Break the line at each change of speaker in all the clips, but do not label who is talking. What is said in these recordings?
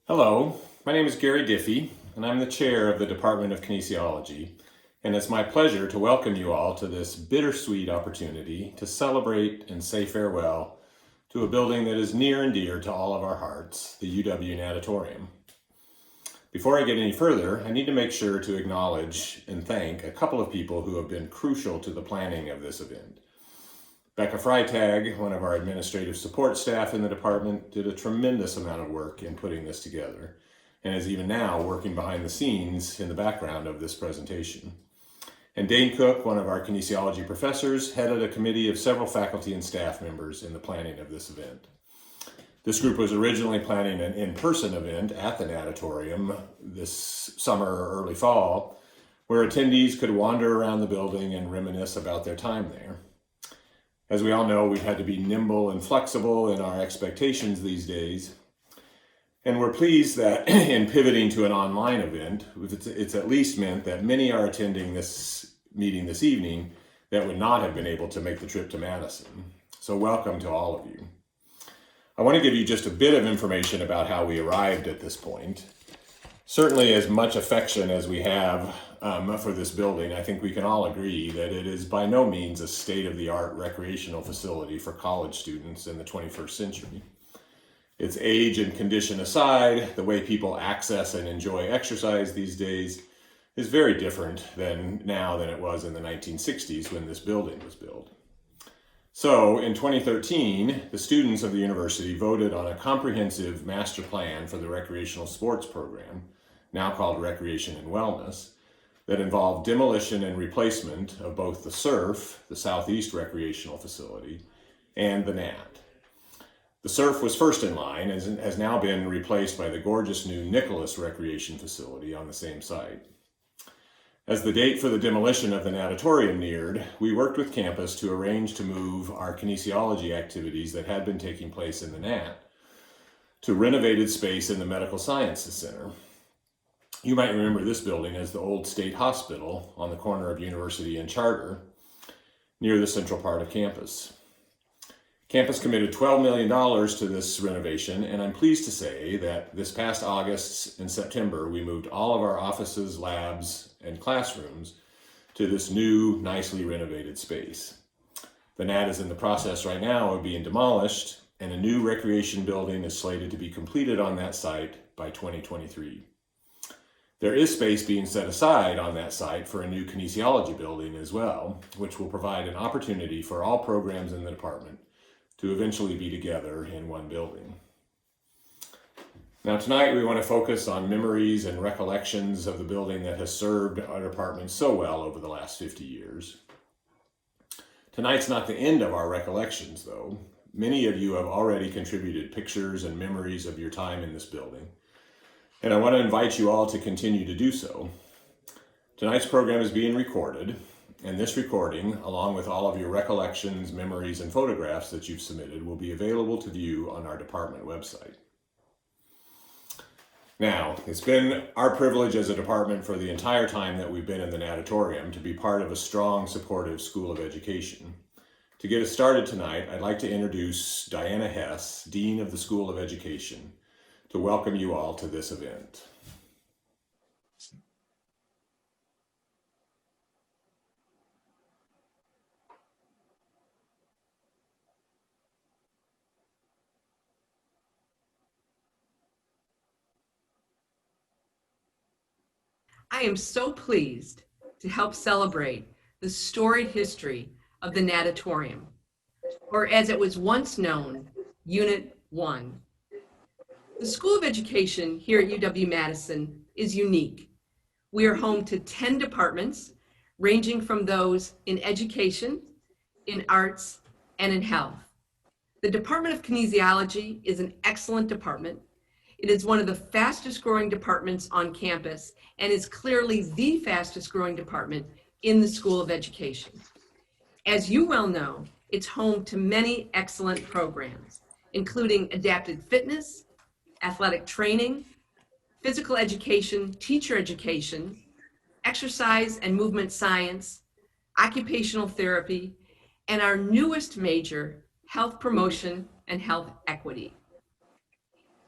Hello, my name is Gary Diffie, and I'm the chair of the Department of Kinesiology, and it's my pleasure to welcome you all to this bittersweet opportunity to celebrate and say farewell to a building that is near and dear to all of our hearts, the UW-Natatorium. Before I get any further, I need to make sure to acknowledge and thank a couple of people who have been crucial to the planning of this event. Becca Freitag, one of our administrative support staff in the department, did a tremendous amount of work in putting this together and is even now working behind the scenes in the background of this presentation. And Dane Cook, one of our kinesiology professors, headed a committee of several faculty and staff members in the planning of this event. This group was originally planning an in-person event at the Natatorium this summer or early fall, where attendees could wander around the building and reminisce about their time there. As we all know, we've had to be nimble and flexible in our expectations these days. And we're pleased that in pivoting to an online event, it's at least meant that many are attending this meeting this evening that would not have been able to make the trip to Madison. So welcome to all of you. I want to give you just a bit of information about how we arrived at this point. Certainly as much affection as we have for this building, I think we can all agree that it is by no means a state-of-the-art recreational facility for college students in the 21st century. Its age and condition aside, the way people access and enjoy exercise these days is very different than it was in the 1960s when this building was built. So in 2013, the students of the university voted on a comprehensive master plan for the recreational sports program, now called Recreation and Wellness, that involved demolition and replacement of both the SURF, the Southeast Recreational Facility, and the NAT. The SURF was first in line and has now been replaced by the gorgeous new Nicholas Recreation Facility on the same site. As the date for the demolition of the Natatorium neared, we worked with campus to arrange to move our kinesiology activities that had been taking place in the NAT to renovated space in the Medical Sciences Center. You might remember this building as the old state hospital on the corner of University and Charter, near the central part of campus. Campus committed $12 million to this renovation, and I'm pleased to say that this past August and September, we moved all of our offices, labs, and classrooms to this new, nicely renovated space. The NAT is in the process right now of being demolished, and a new recreation building is slated to be completed on that site by 2023. There is space being set aside on that site for a new kinesiology building as well, which will provide an opportunity for all programs in the department to eventually be together in one building. Now tonight we want to focus on memories and recollections of the building that has served our department so well over the last 50 years. Tonight's not the end of our recollections though. Many of you have already contributed pictures and memories of your time in this building, and I want to invite you all to continue to do so. Tonight's program is being recorded, and this recording, along with all of your recollections, memories, and photographs that you've submitted, will be available to view on our department website. Now, it's been our privilege as a department for the entire time that we've been in the Natatorium to be part of a strong, supportive school of education. To get us started tonight, I'd like to introduce Diana Hess, Dean of the School of Education, to welcome you all to this event.
I am so pleased to help celebrate the storied history of the Natatorium, or as it was once known, Unit 1. The School of Education here at UW-Madison is unique. We are home to 10 departments, ranging from those in education, in arts, and in health. The Department of Kinesiology is an excellent department. It is one of the fastest growing departments on campus and is clearly the fastest growing department in the School of Education. As you well know, it's home to many excellent programs, including adapted fitness, athletic training, physical education, teacher education, exercise and movement science, occupational therapy, and our newest major, health promotion and health equity.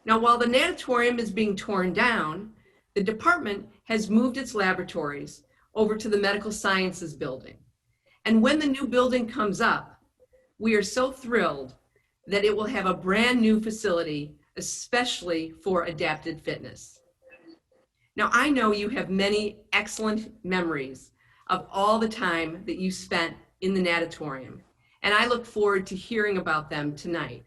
Now, while the natatorium is being torn down, the department has moved its laboratories over to the Medical Sciences building. And when the new building comes up, we are so thrilled that it will have a brand new facility, especially for adapted fitness. Now, I know you have many excellent memories of all the time that you spent in the natatorium, and I look forward to hearing about them tonight.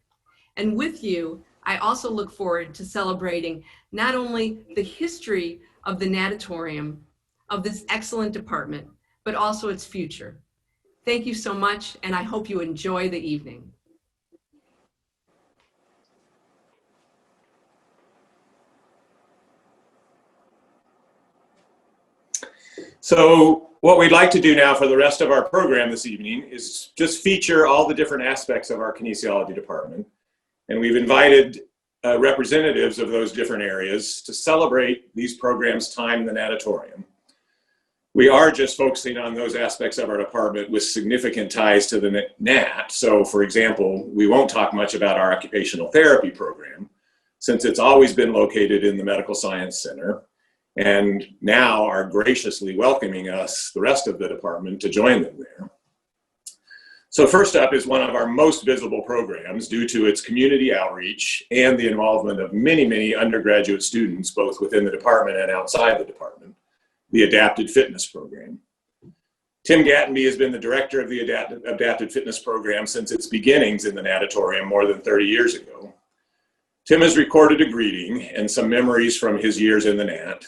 And with you, I also look forward to celebrating not only the history of the natatorium, of this excellent department, but also its future. Thank you so much, and I hope you enjoy the evening.
So what we'd like to do now for the rest of our program this evening is just feature all the different aspects of our kinesiology department. And we've invited representatives of those different areas to celebrate these programs' time in the natatorium. We are just focusing on those aspects of our department with significant ties to the NAT. So for example, we won't talk much about our occupational therapy program since it's always been located in the Medical Science Center, and now are graciously welcoming us, the rest of the department, to join them there. So first up is one of our most visible programs due to its community outreach and the involvement of many, many undergraduate students, both within the department and outside the department, the Adapted Fitness Program. Tim Gattenby has been the director of the Adapted Fitness Program since its beginnings in the natatorium more than 30 years ago. Tim has recorded a greeting and some memories from his years in the NAT.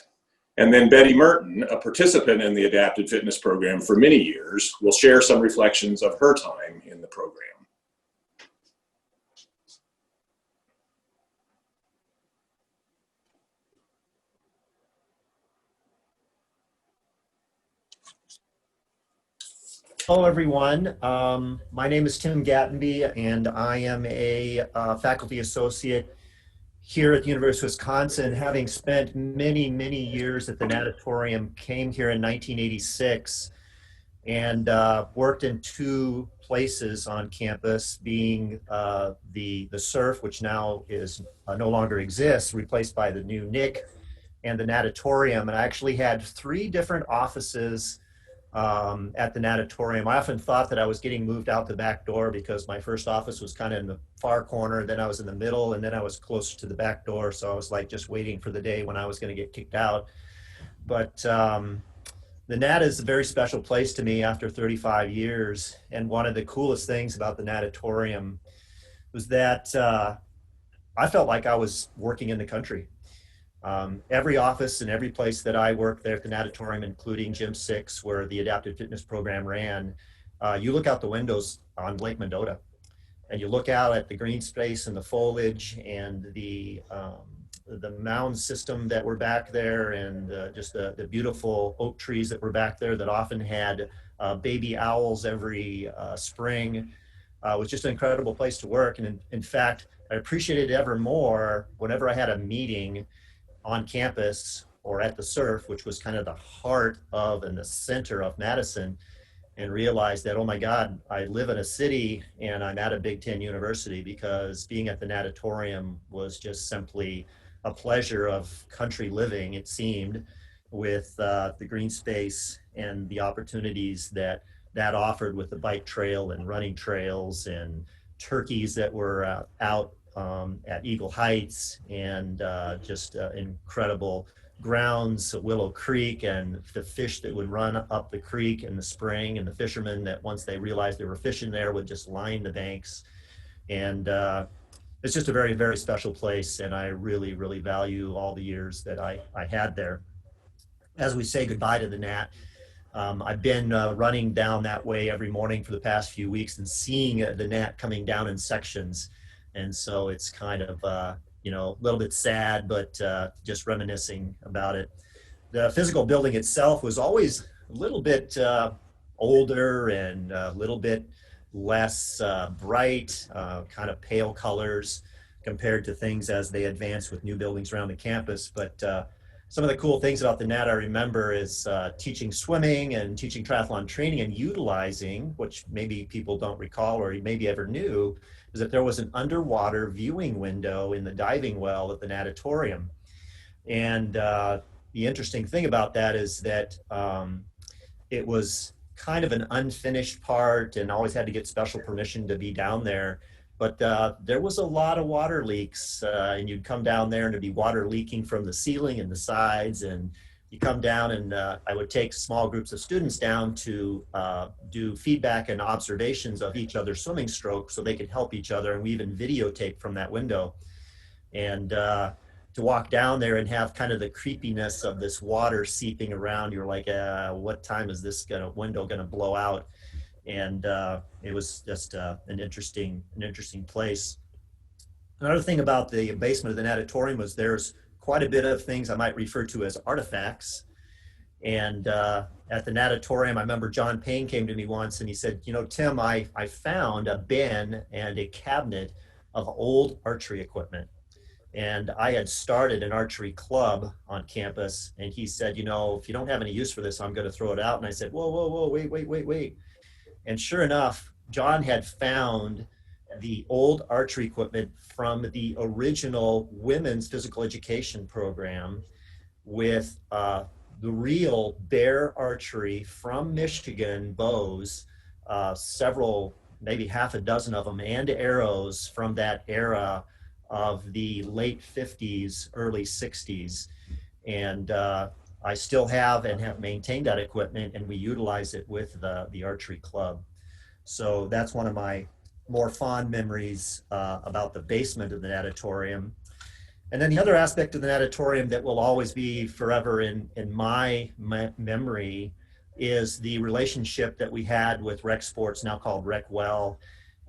And then Betty Merton, a participant in the Adapted Fitness Program for many years, will share some reflections of her time in the program.
Hello, everyone. My name is Tim Gattenby, and I am a faculty associate here at the University of Wisconsin. Having spent many, many years at the natatorium, came here in 1986 and worked in two places on campus, being the SURF, which now is no longer exists, replaced by the new NIC, and the natatorium. And I actually had three different offices at the natatorium. I often thought that I was getting moved out the back door because my first office was kind of in the far corner, then I was in the middle, and then I was closer to the back door. So I was like just waiting for the day when I was going to get kicked out. But the NAT is a very special place to me after 35 years. And one of the coolest things about the natatorium was that I felt like I was working in the country. Every office and every place that I worked there at the natatorium, including Gym 6, where the Adapted Fitness Program ran, you look out the windows on Lake Mendota, and you look out at the green space and the foliage and the mound system that were back there, and just the beautiful oak trees that were back there that often had baby owls every spring. It was just an incredible place to work. And in fact, I appreciated it ever more whenever I had a meeting on campus or at the SURF, which was kind of the heart of and the center of Madison, and realized that, oh my God, I live in a city and I'm at a Big Ten university, because being at the natatorium was just simply a pleasure of country living, it seemed, with the green space and the opportunities that offered with the bike trail and running trails and turkeys that were out at Eagle Heights, and just incredible grounds at Willow Creek, and the fish that would run up the creek in the spring, and the fishermen that once they realized they were fishing there would just line the banks. And it's just a very, very special place, and I really, really value all the years that I had there. As we say goodbye to the NAT, I've been running down that way every morning for the past few weeks and seeing the NAT coming down in sections. And so it's kind of, a little bit sad, but just reminiscing about it. The physical building itself was always a little bit older and a little bit less bright, kind of pale colors compared to things as they advance with new buildings around the campus. But some of the cool things about the NAT I remember is teaching swimming and teaching triathlon training, and utilizing, which maybe people don't recall or maybe ever knew, is that there was an underwater viewing window in the diving well at the natatorium. And the interesting thing about that is that it was kind of an unfinished part and always had to get special permission to be down there. But there was a lot of water leaks, and you'd come down there and there'd be water leaking from the ceiling and the sides. And you come down, and I would take small groups of students down to do feedback and observations of each other's swimming stroke so they could help each other. And we even videotaped from that window. And to walk down there and have kind of the creepiness of this water seeping around, you're like, what time is this window gonna blow out? And it was just an interesting place. Another thing about the basement of the natatorium was there's quite a bit of things I might refer to as artifacts. And at the natatorium, I remember John Payne came to me once and he said, Tim, I found a bin and a cabinet of old archery equipment. And I had started an archery club on campus. And he said, if you don't have any use for this, I'm going to throw it out. And I said, whoa, wait. And sure enough, John had found the old archery equipment from the original women's physical education program with the real bear archery from Michigan bows, several, maybe half a dozen of them, and arrows from that era of the late 50s, early 60s. And I still have and have maintained that equipment, and we utilize it with the archery club. So that's one of my more fond memories about the basement of the natatorium. And then the other aspect of the natatorium that will always be forever in my memory is the relationship that we had with Rec Sports, now called Rec Well,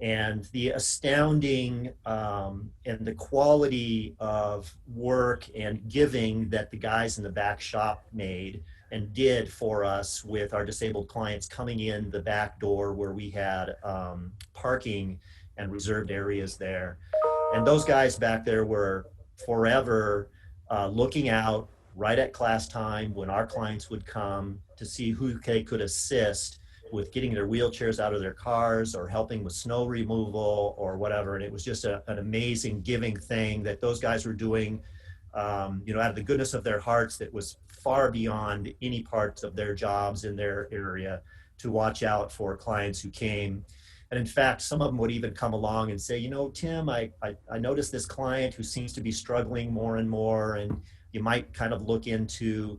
and the astounding and the quality of work and giving that the guys in the back shop made and did for us with our disabled clients coming in the back door where we had parking and reserved areas there. And those guys back there were forever looking out right at class time when our clients would come to see who they could assist with getting their wheelchairs out of their cars or helping with snow removal or whatever. And it was just an amazing giving thing that those guys were doing, out of the goodness of their hearts, that was far beyond any parts of their jobs in their area to watch out for clients who came. And in fact, some of them would even come along and say, Tim, I noticed this client who seems to be struggling more and more, and you might kind of look into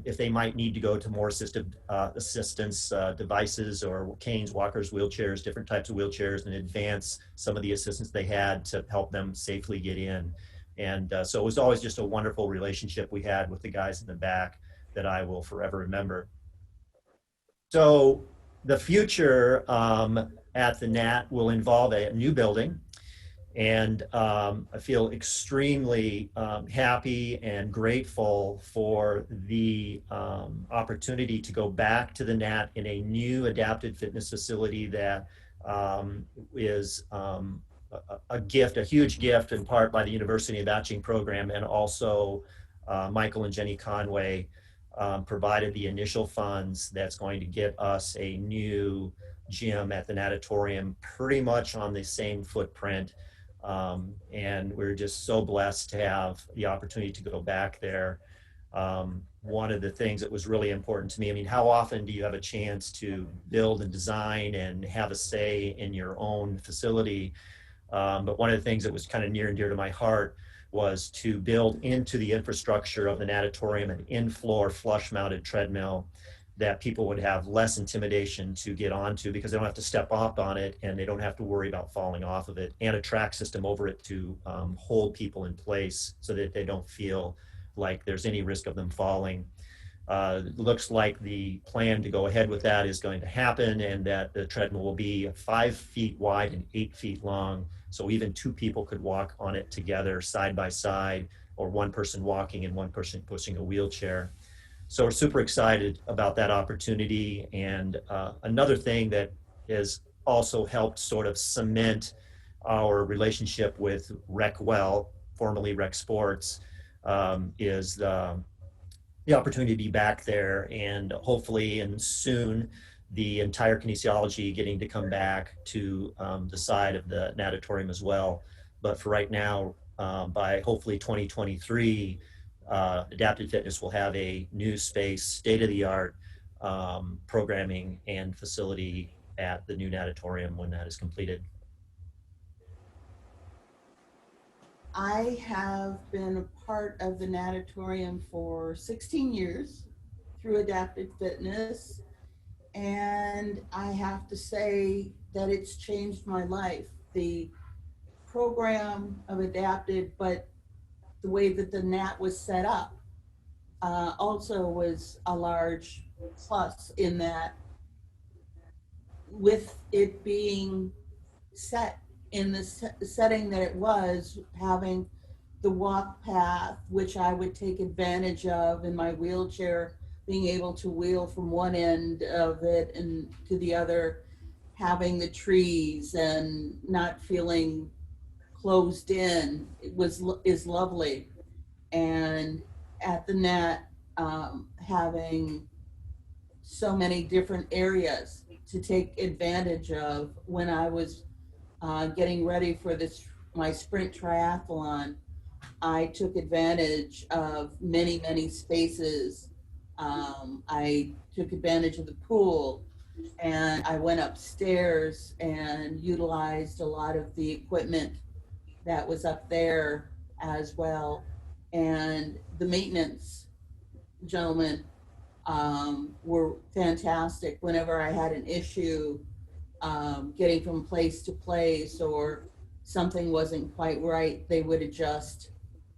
if they might need to go to more assistance devices or canes, walkers, wheelchairs, different types of wheelchairs, and advance some of the assistance they had to help them safely get in. And so it was always just a wonderful relationship we had with the guys in the back that I will forever remember. So the future at the Nat will involve a new building. And I feel extremely happy and grateful for the opportunity to go back to the Nat in a new adapted fitness facility that is a gift, a huge gift in part by the University of Matching program, and also Michael and Jenny Conway provided the initial funds that's going to get us a new gym at the natatorium, pretty much on the same footprint. And we're just so blessed to have the opportunity to go back there. One of the things that was really important to me, how often do you have a chance to build and design and have a say in your own facility? But one of the things that was kind of near and dear to my heart was to build into the infrastructure of the natatorium an in-floor flush-mounted treadmill that people would have less intimidation to get onto because they don't have to step up on it and they don't have to worry about falling off of it, and a track system over it to hold people in place so that they don't feel like there's any risk of them falling. Looks like the plan to go ahead with that is going to happen, and that the treadmill will be 5 feet wide and 8 feet long. So even two people could walk on it together side by side, or one person walking and one person pushing a wheelchair. So we're super excited about that opportunity. And another thing that has also helped sort of cement our relationship with Rec Well, formerly Rec Sports, is the opportunity to be back there, and hopefully and soon the entire kinesiology getting to come back to the side of the natatorium as well. But for right now, by hopefully 2023, Adapted Fitness will have a new space, state-of-the-art programming and facility at the new natatorium when that is completed.
I have been a part of the Natatorium for 16 years through Adapted Fitness, and I have to say that it's changed my life. The program of Adapted, but the way that the Nat was set up also was a large plus in that, with it being set in the setting that it was, having the walk path, which I would take advantage of in my wheelchair, being able to wheel from one end of it and to the other, having the trees and not feeling closed in, is lovely. And at the Net, having so many different areas to take advantage of. When I was getting ready for my sprint triathlon, I took advantage of many spaces. I took advantage of the pool, and I went upstairs and utilized a lot of the equipment that was up there as well. And the maintenance gentlemen were fantastic. Whenever I had an issue getting from place to place, or something wasn't quite right, they would adjust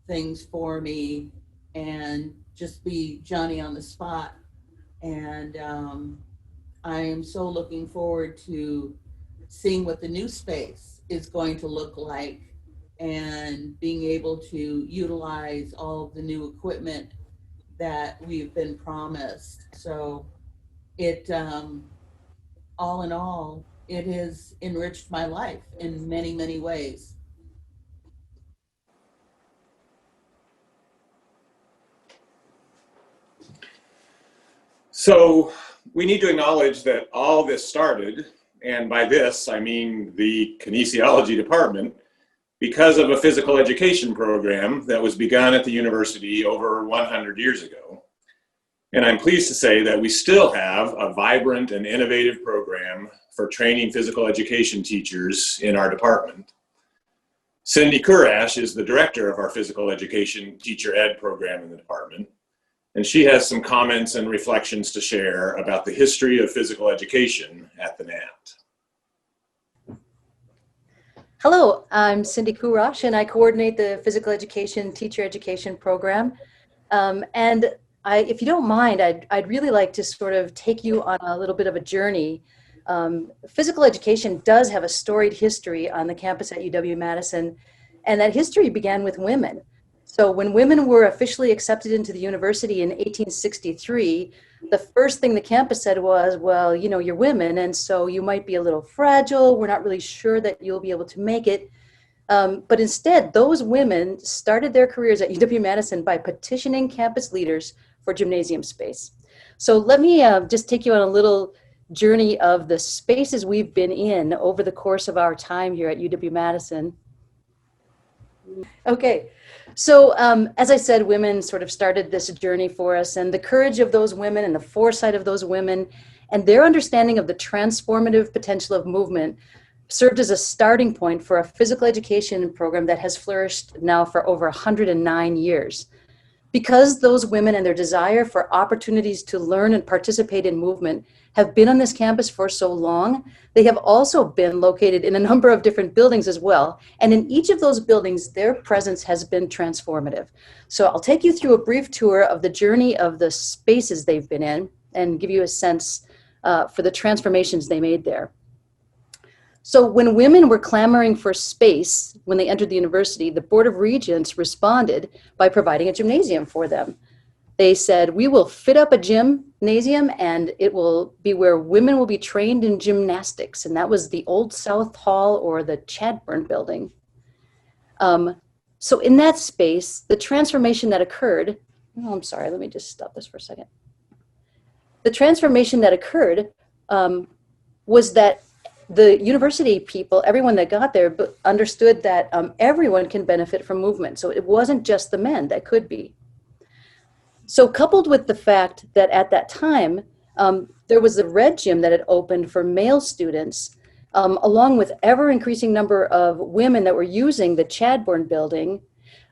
things for me and just be Johnny on the spot. And I am so looking forward to seeing what the new space is going to look like and being able to utilize all of the new equipment that we've been promised. So it, all in all, it has enriched my life in many ways.
So we need to acknowledge that all this started, and by this I mean the kinesiology department, because of a physical education program that was begun at the university over 100 years ago. And I'm pleased to say that we still have a vibrant and innovative program for training physical education teachers in our department. Cindy Kurash is the director of our physical education teacher ed program in the department, and she has some comments and reflections to share about the history of physical education at the NAT.
Hello, I'm Cindy Kurash, and I coordinate the physical education teacher education program. If you don't mind, I'd really like to sort of take you on a little bit of a journey. Physical education does have a storied history on the campus at UW-Madison, and that history began with women. So when women were officially accepted into the university in 1863, the first thing the campus said was, well, you know, you're women, and so you might be a little fragile. We're not really sure that you'll be able to make it. But instead, those women started their careers at UW-Madison by petitioning campus leaders for gymnasium space. So let me just take you on a little journey of the spaces we've been in over the course of our time here at UW-Madison. Okay, so as I said, women sort of started this journey for us, and the courage of those women and the foresight of those women and their understanding of the transformative potential of movement served as a starting point for a physical education program that has flourished now for over 109 years. Because those women and their desire for opportunities to learn and participate in movement have been on this campus for so long, they have also been located in a number of different buildings as well. And in each of those buildings, their presence has been transformative. So I'll take you through a brief tour of the journey of the spaces they've been in and give you a sense for the transformations they made there. So when women were clamoring for space when they entered the university, the Board of Regents responded by providing a gymnasium for them. They said, we will fit up a gymnasium and it will be where women will be trained in gymnastics. And that was the Old South Hall, or the Chadbourne building. So in that space, the transformation that occurred, oh, I'm sorry, let me just stop this for a second. The transformation that occurred was that the university people, everyone that got there, understood that everyone can benefit from movement. So it wasn't just the men that could be. So coupled with the fact that at that time, there was a red gym that had opened for male students, along with ever increasing number of women that were using the Chadbourne building,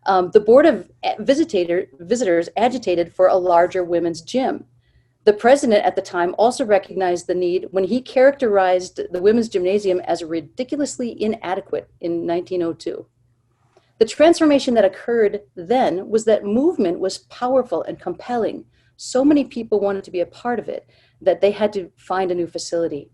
the Board of Visitors agitated for a larger women's gym. The president at the time also recognized the need when he characterized the women's gymnasium as ridiculously inadequate in 1902. The transformation that occurred then was that movement was powerful and compelling. So many people wanted to be a part of it that they had to find a new facility.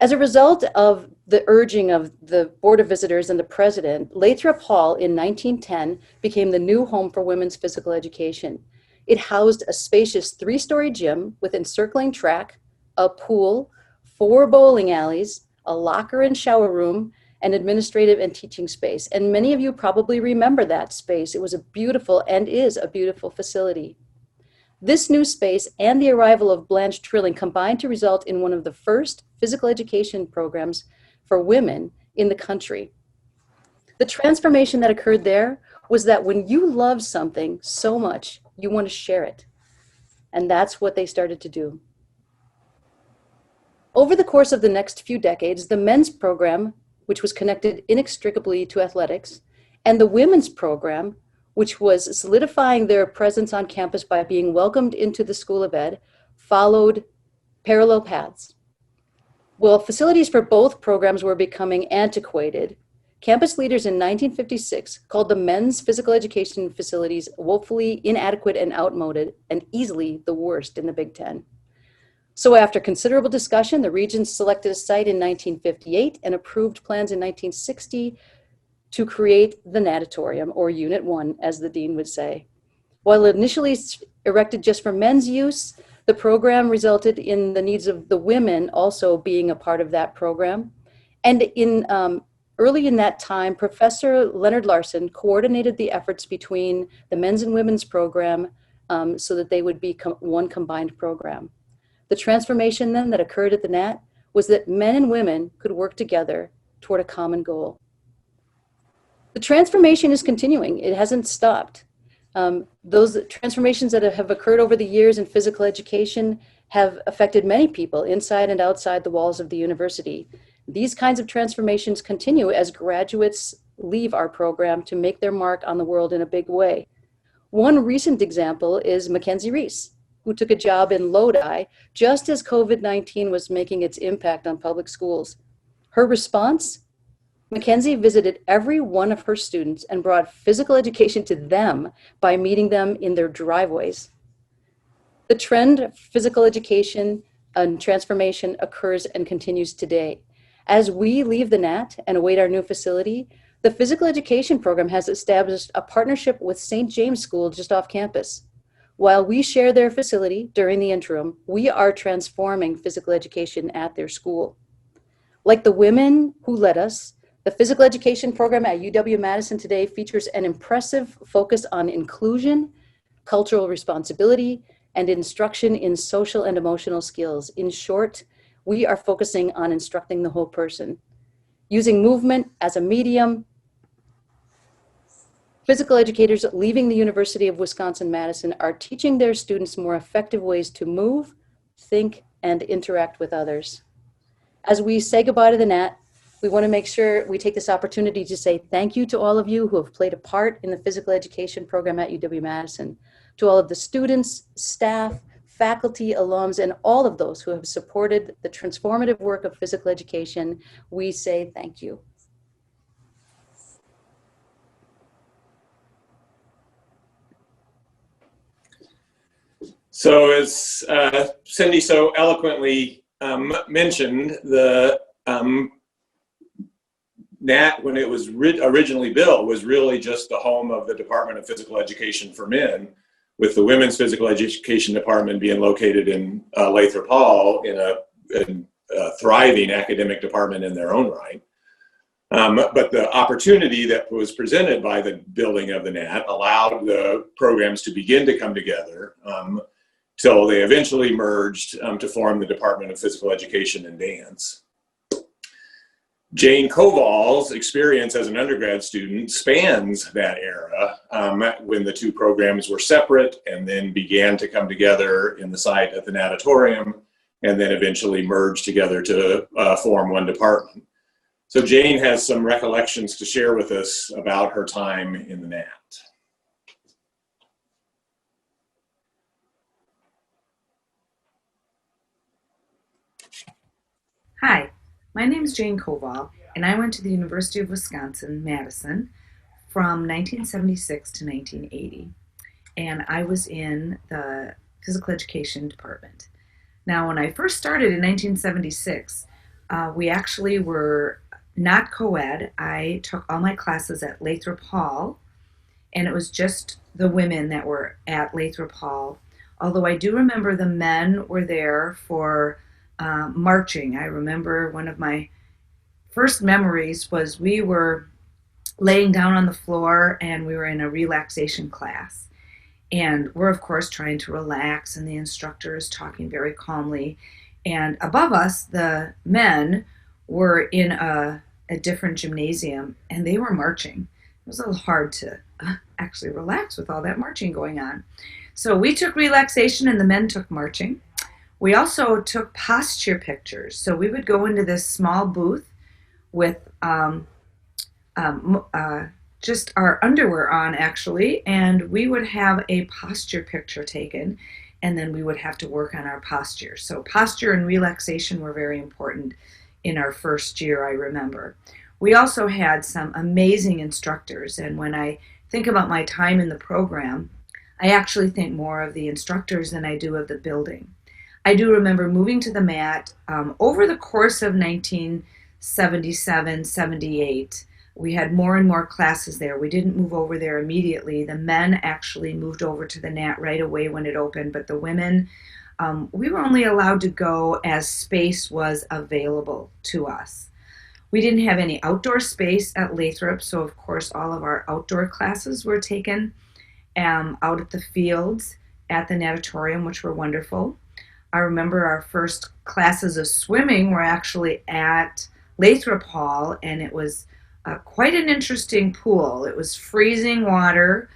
As a result of the urging of the Board of Visitors and the president, Lathrop Hall in 1910 became the new home for women's physical education. It housed a spacious 3-story gym with encircling track, a pool, 4 bowling alleys, a locker and shower room, an administrative and teaching space. And many of you probably remember that space. It was a beautiful and is a beautiful facility. This new space and the arrival of Blanche Trilling combined to result in one of the first physical education programs for women in the country. The transformation that occurred there was that when you love something so much, you want to share it. And that's what they started to do. Over the course of the next few decades, the men's program, which was connected inextricably to athletics, and the women's program, which was solidifying their presence on campus by being welcomed into the School of Ed, followed parallel paths. Well, facilities for both programs were becoming antiquated. Campus leaders in 1956 called the men's physical education facilities woefully inadequate and outmoded, and easily the worst in the Big Ten. So after considerable discussion, the Regents selected a site in 1958 and approved plans in 1960 to create the Natatorium, or Unit 1, as the dean would say. While initially erected just for men's use, the program resulted in the needs of the women also being a part of that program. And early in that time, Professor Leonard Larson coordinated the efforts between the men's and women's program so that they would become one combined program. The transformation then that occurred at the Nat was that men and women could work together toward a common goal. The transformation is continuing. It hasn't stopped. Those transformations that have occurred over the years in physical education have affected many people inside and outside the walls of the university. These kinds of transformations continue as graduates leave our program to make their mark on the world in a big way. One recent example is Mackenzie Reese, who took a job in Lodi just as COVID-19 was making its impact on public schools. Her response? Mackenzie visited every one of her students and brought physical education to them by meeting them in their driveways. The trend of physical education and transformation occurs and continues today. As we leave the Nat and await our new facility, the physical education program has established a partnership with St. James School just off campus. While we share their facility during the interim, we are transforming physical education at their school. Like the women who led us, the physical education program at UW-Madison today features an impressive focus on inclusion, cultural responsibility, and instruction in social and emotional skills. In short, we are focusing on instructing the whole person. Using movement as a medium, physical educators leaving the University of Wisconsin-Madison are teaching their students more effective ways to move, think, and interact with others. As we say goodbye to the Nat, we want to make sure we take this opportunity to say thank you to all of you who have played a part in the physical education program at UW-Madison, to all of the students, staff, faculty, alums, and all of those who have supported the transformative work of physical education. We say thank you.
So as Cindy so eloquently mentioned, the Nat, when it was originally built, was really just the home of the Department of Physical Education for Men, with the Women's Physical Education Department being located in Lathrop Hall in a thriving academic department in their own right. But the opportunity that was presented by the building of the Nat allowed the programs to begin to come together till they eventually merged to form the Department of Physical Education and Dance. Jane Koval's experience as an undergrad student spans that era when the two programs were separate and then began to come together in the site at the Natatorium and then eventually merged together to form one department. So Jane has some recollections to share with us about her time in the Nat.
Hi, my name is Jane Koval, and I went to the University of Wisconsin-Madison from 1976 to 1980, and I was in the physical education department. Now, when I first started in 1976, we actually were not co-ed. I took all my classes at Lathrop Hall, and it was just the women that were at Lathrop Hall, although I do remember the men were there for marching. I remember one of my first memories was we were laying down on the floor and we were in a relaxation class. And we're, of course, trying to relax, and the instructor is talking very calmly. And above us, the men were in a different gymnasium, and they were marching. It was a little hard to actually relax with all that marching going on. So we took relaxation, and the men took marching. We also took posture pictures. So we would go into this small booth with just our underwear on, actually, and we would have a posture picture taken, and then we would have to work on our posture. So posture and relaxation were very important in our first year, I remember. We also had some amazing instructors, and when I think about my time in the program, I actually think more of the instructors than I do of the building. I do remember moving to the mat over the course of 1977, 78. We had more and more classes there. We didn't move over there immediately. The men actually moved over to the Nat right away when it opened, but the women, we were only allowed to go as space was available to us. We didn't have any outdoor space at Lathrop, so of course all of our outdoor classes were taken out at the fields at the Natatorium, which were wonderful. I remember our first classes of swimming were actually at Lathrop Hall, and it was quite an interesting pool. It was freezing water.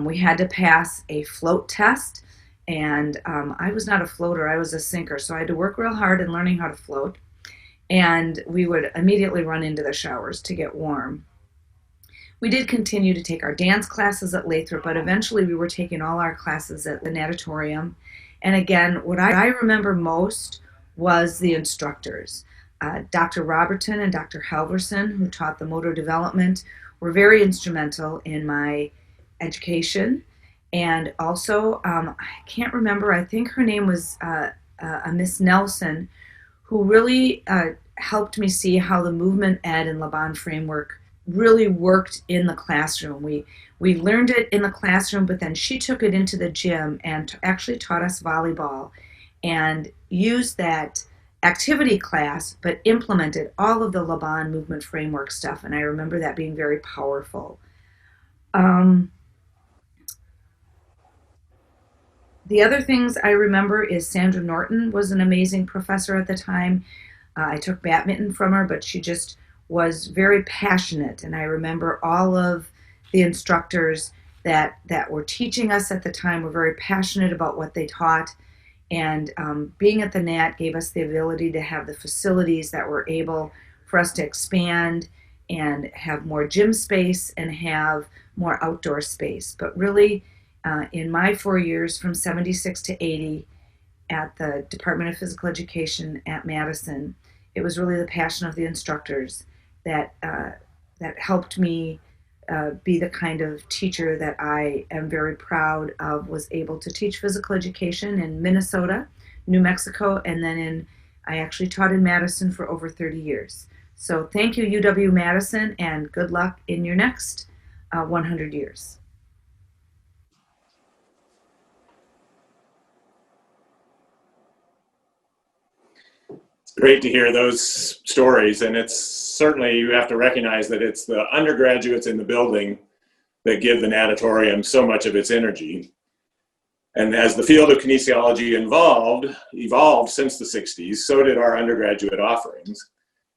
We had to pass a float test, and I was not a floater, I was a sinker, so I had to work real hard in learning how to float, and we would immediately run into the showers to get warm. We did continue to take our dance classes at Lathrop, but eventually we were taking all our classes at the Natatorium. And again, what I remember most was the instructors. Dr. Robertson and Dr. Halverson, who taught the motor development, were very instrumental in my education. And also, I can't remember, I think her name was a Miss Nelson, who really helped me see how the movement ed and Laban framework really worked in the classroom. We learned it in the classroom, but then she took it into the gym and actually taught us volleyball and used that activity class, but implemented all of the Laban movement framework stuff. And I remember that being very powerful. The other things I remember is Sandra Norton was an amazing professor at the time. I took badminton from her, but she just was very passionate. And I remember all of the instructors that were teaching us at the time were very passionate about what they taught. And being at the Nat gave us the ability to have the facilities that were able for us to expand and have more gym space and have more outdoor space. But really, in my 4 years from 76 to 80 at the Department of Physical Education at Madison, it was really the passion of the instructors that helped me be the kind of teacher that I am very proud of, was able to teach physical education in Minnesota, New Mexico, and then I actually taught in Madison for over 30 years. So thank you, UW-Madison, and good luck in your next 100 years.
Great to hear those stories, and it's certainly, you have to recognize that it's the undergraduates in the building that give the Natatorium so much of its energy. And as the field of kinesiology evolved since the 60s, so did our undergraduate offerings.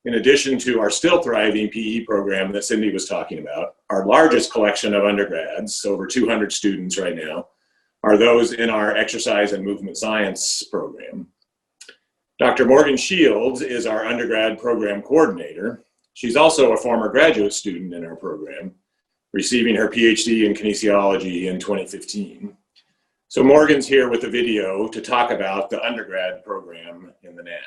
In addition to our still thriving PE program that Cindy was talking about, our largest collection of undergrads, over 200 students right now, are those in our exercise and movement science program. Dr. Morgan Shields is our undergrad program coordinator. She's also a former graduate student in our program, receiving her PhD in kinesiology in 2015. So Morgan's here with a video to talk about the undergrad program in the NAT.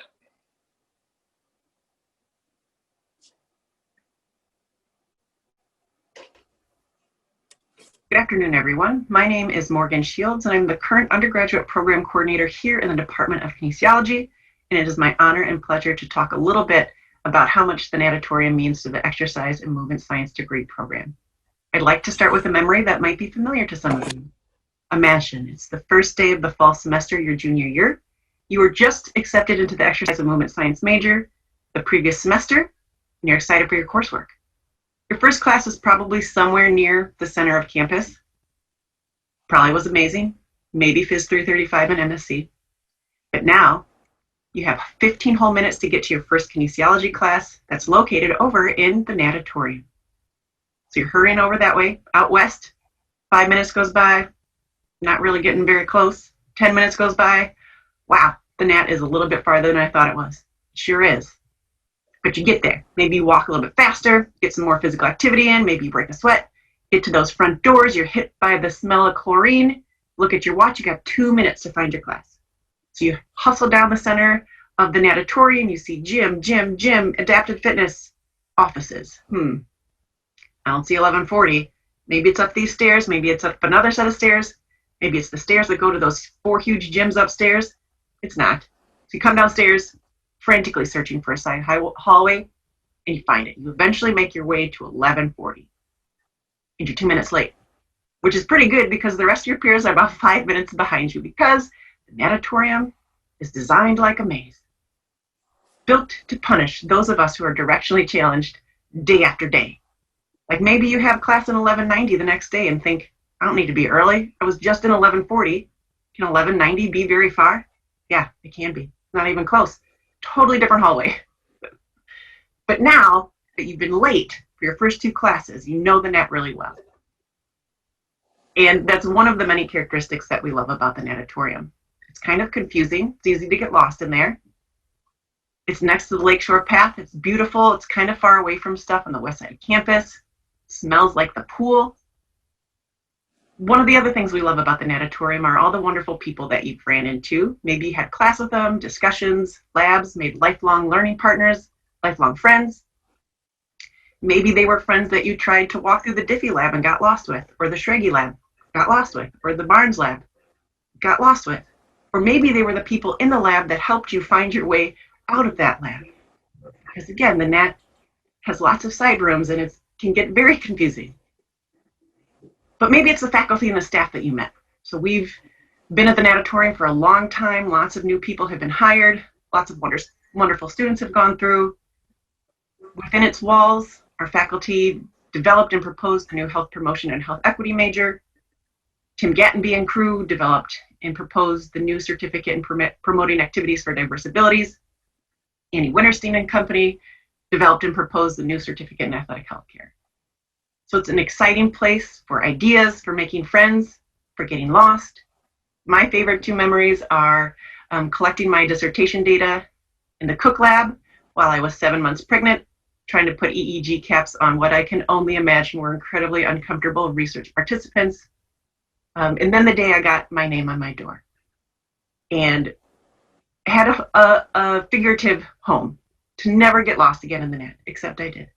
Good afternoon, everyone. My name is Morgan Shields, and I'm the current undergraduate program coordinator here in the Department of Kinesiology, and it is my honor and pleasure to talk a little bit about how much the Natatorium means to the exercise and movement science degree program. I'd like to start with a memory that might be familiar to some of you. Imagine it's the first day of the fall semester your junior year. You were just accepted into the exercise and movement science major the previous semester, and you're excited for your coursework. Your first class is probably somewhere near the center of campus. Probably was amazing, maybe Phys 335 and MSc. But now you have 15 whole minutes to get to your first kinesiology class that's located over in the Natatorium. So you're hurrying over that way, out west. 5 minutes goes by, not really getting very close. 10 minutes goes by. Wow, the Nat is a little bit farther than I thought it was. It sure is. But you get there. Maybe you walk a little bit faster, get some more physical activity in, maybe you break a sweat, get to those front doors, you're hit by the smell of chlorine, look at your watch, you got 2 minutes to find your class. So you hustle down the center of the Natatorium, you see gym, adaptive fitness, offices. I don't see 1140. Maybe it's up these stairs, maybe it's up another set of stairs, maybe it's the stairs that go to those 4 huge gyms upstairs. It's not. So you come downstairs, frantically searching for a side hallway, and you find it. You eventually make your way to 1140. And you're 2 minutes late, which is pretty good because the rest of your peers are about 5 minutes behind you because the Natatorium is designed like a maze, built to punish those of us who are directionally challenged day after day. Like maybe you have class in 1190 the next day and think, I don't need to be early. I was just in 1140. Can 1190 be very far? Yeah, it can be. Not even close. Totally different hallway. But now that you've been late for your first 2 classes, you know the Nat really well. And that's one of the many characteristics that we love about the Natatorium. It's kind of confusing. It's easy to get lost in there. It's next to the Lakeshore Path. It's beautiful. It's kind of far away from stuff on the west side of campus. It smells like the pool. One of the other things we love about the Natatorium are all the wonderful people that you've ran into. Maybe you had class with them, discussions, labs, made lifelong learning partners, lifelong friends. Maybe they were friends that you tried to walk through the Diffie lab and got lost with, or the Schrage lab, got lost with, or the Barnes lab, got lost with. Or maybe they were the people in the lab that helped you find your way out of that lab. Because again, the Nat has lots of side rooms and it can get very confusing. But maybe it's the faculty and the staff that you met. So we've been at the Natatorium for a long time. Lots of new people have been hired. Lots of wonderful students have gone through. Within its walls, our faculty developed and proposed the new health promotion and health equity major. Tim Gattenby and crew developed and proposed the new certificate in promoting activities for diverse abilities. Annie Winterstein and company developed and proposed the new certificate in athletic healthcare. So it's an exciting place for ideas, for making friends, for getting lost. My favorite 2 memories are collecting my dissertation data in the Cook lab while I was 7 months pregnant, trying to put EEG caps on what I can only imagine were incredibly uncomfortable research participants. And then the day I got my name on my door. And had a figurative home to never get lost again in the Nat, except I did.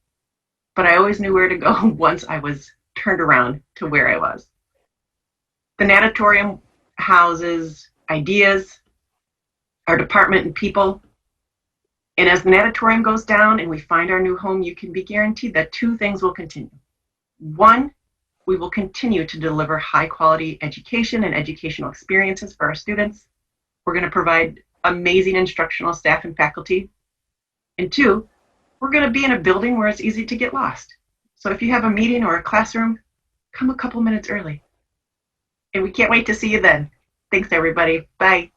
But I always knew where to go once I was turned around to where I was. The Natatorium houses ideas, our department and people. And as the Natatorium goes down and we find our new home, you can be guaranteed that 2 things will continue. 1, we will continue to deliver high quality education and educational experiences for our students. We're going to provide amazing instructional staff and faculty. And 2, we're going to be in a building where it's easy to get lost. So if you have a meeting or a classroom, come a couple minutes early. And we can't wait to see you then. Thanks, everybody. Bye.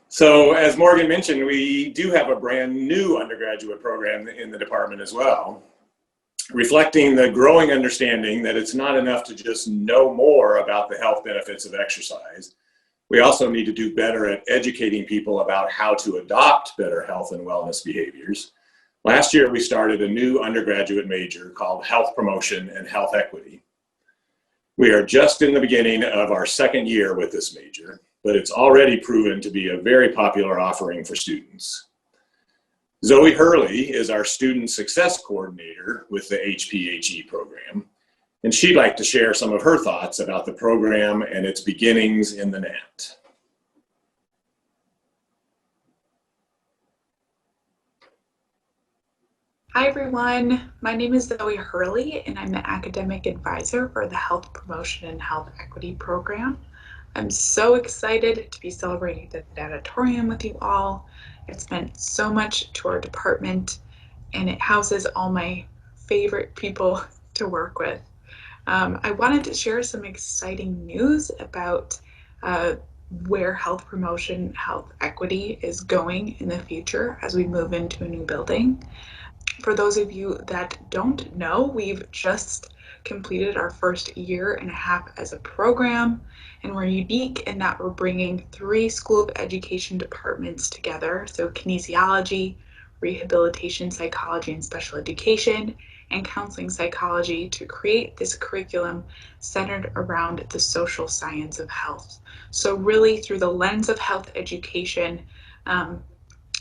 So as Morgan mentioned, we do have a brand new undergraduate program in the department as well, reflecting the growing understanding that it's not enough to just know more about the health benefits of exercise. We also need to do better at educating people about how to adopt better health and wellness behaviors. Last year, we started a new undergraduate major called Health Promotion and Health Equity. We are just in the beginning of our second year with this major, but it's already proven to be a very popular offering for students. Zoe Hurley is our Student Success Coordinator with the HPHE program, and she'd like to share some of her thoughts about the program and its beginnings in the NAT.
Hi everyone, my name is Zoe Hurley and I'm the Academic Advisor for the Health Promotion and Health Equity program. I'm so excited to be celebrating the Natatorium with you all. It's meant so much to our department and it houses all my favorite people to work with. I wanted to share some exciting news about where health promotion, health equity is going in the future as we move into a new building. For those of you that don't know, we've just completed our first year and a half as a program, and we're unique in that we're bringing 3 School of Education departments together. So kinesiology, rehabilitation psychology and special education, and counseling psychology to create this curriculum centered around the social science of health. So really through the lens of health education,